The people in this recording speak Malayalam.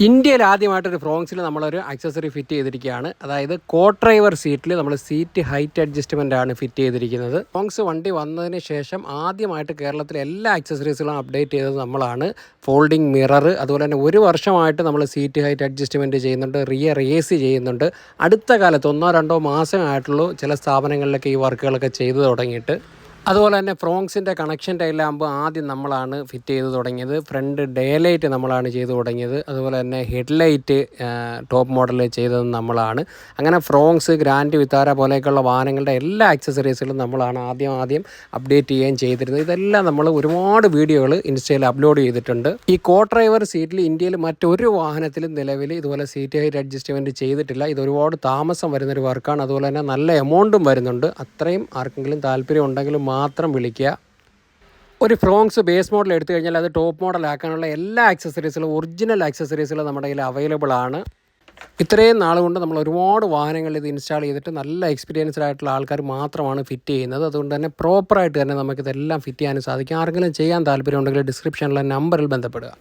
ഇന്ത്യയിൽ ആദ്യമായിട്ടൊരു ഫ്രോങ്സിൽ നമ്മളൊരു അക്സസറി ഫിറ്റ് ചെയ്തിരിക്കുകയാണ്. അതായത് കോ ഡ്രൈവർ സീറ്റിൽ നമ്മൾ സീറ്റ് ഹൈറ്റ് അഡ്ജസ്റ്റ്മെൻ്റ് ആണ് ഫിറ്റ് ചെയ്തിരിക്കുന്നത്. ഫ്രോങ്സ് വണ്ടി വന്നതിന് ശേഷം ആദ്യമായിട്ട് കേരളത്തിലെ എല്ലാ അക്സസറീസുകളും അപ്ഡേറ്റ് ചെയ്തത് നമ്മളാണ്. ഫോൾഡിംഗ് മിറർ, അതുപോലെ തന്നെ 1 വർഷമായിട്ട് നമ്മൾ സീറ്റ് ഹൈറ്റ് അഡ്ജസ്റ്റ്മെൻറ്റ് ചെയ്യുന്നുണ്ട്, റിയർ AC ചെയ്യുന്നുണ്ട്. അടുത്ത കാലത്ത് 1-2 മാസമായിട്ടുള്ളൂ ചില സ്ഥാപനങ്ങളിലൊക്കെ ഈ വർക്കുകളൊക്കെ ചെയ്തു തുടങ്ങിയിട്ട്. അതുപോലെ തന്നെ ഫ്രോങ്സിൻ്റെ കണക്ഷൻ ടൈലാകുമ്പോൾ ആദ്യം നമ്മളാണ് ഫിറ്റ് ചെയ്ത് തുടങ്ങിയത്. ഫ്രണ്ട് ഡേ ലൈറ്റ് നമ്മളാണ് ചെയ്ത് തുടങ്ങിയത്. അതുപോലെ തന്നെ ഹെഡ്ലൈറ്റ് ടോപ്പ് മോഡൽ ചെയ്തത് നമ്മളാണ്. അങ്ങനെ ഫ്രോങ്സ്, ഗ്രാൻഡ് വിത്താര പോലെയൊക്കെയുള്ള വാഹനങ്ങളുടെ എല്ലാ അക്സസറീസുകളും നമ്മളാണ് ആദ്യം അപ്ഡേറ്റ് ചെയ്യുകയും ചെയ്തിരുന്നത്. ഇതെല്ലാം നമ്മൾ ഒരുപാട് വീഡിയോകൾ ഇൻസ്റ്റയിൽ അപ്ലോഡ് ചെയ്തിട്ടുണ്ട്. ഈ കോ ഡ്രൈവർ സീറ്റിൽ ഇന്ത്യയിൽ മറ്റൊരു വാഹനത്തിലും നിലവിൽ ഇതുപോലെ സീറ്റ് ഹൈറ്റ് അഡ്ജസ്റ്റ്മെൻറ്റ് ചെയ്തിട്ടില്ല. ഇത് ഒരുപാട് താമസം വരുന്നൊരു വർക്കാണ്. അതുപോലെ തന്നെ നല്ല എമൗണ്ടും വരുന്നുണ്ട്. അത്രയും ആർക്കെങ്കിലും താല്പര്യം ഉണ്ടെങ്കിലും മാത്രം വിളിക്കുക. ഒരു ഫ്രോങ്സ് ബേസ് മോഡൽ എടുത്തു കഴിഞ്ഞാൽ അത് ടോപ്പ് മോഡൽ ആക്കാനുള്ള എല്ലാ അക്സസറീസുകളും, ഒറിജിനൽ അക്സസറീസുകളും നമ്മുടെ കയ്യിൽ അവൈലബിൾ ആണ്. ഇത്രയും നാൾ കൊണ്ട് നമ്മൾ ഒരുപാട് വാഹനങ്ങളിൽ ഇത് ഇൻസ്റ്റാൾ ചെയ്തിട്ട് നല്ല എക്സ്പീരിയൻസ്ഡ് ആയിട്ടുള്ള ആൾക്കാർ മാത്രമാണ് ഫിറ്റ് ചെയ്യുന്നത്. അതുകൊണ്ട് തന്നെ പ്രോപ്പറായിട്ട് തന്നെ നമുക്കിതെല്ലാം ഫിറ്റ് ചെയ്യാനും സാധിക്കും. ആർക്കെങ്കിലും ചെയ്യാൻ താല്പര്യം ഉണ്ടെങ്കിൽ ഡിസ്ക്രിപ്ഷനിലെ നമ്പറിൽ ബന്ധപ്പെടുക.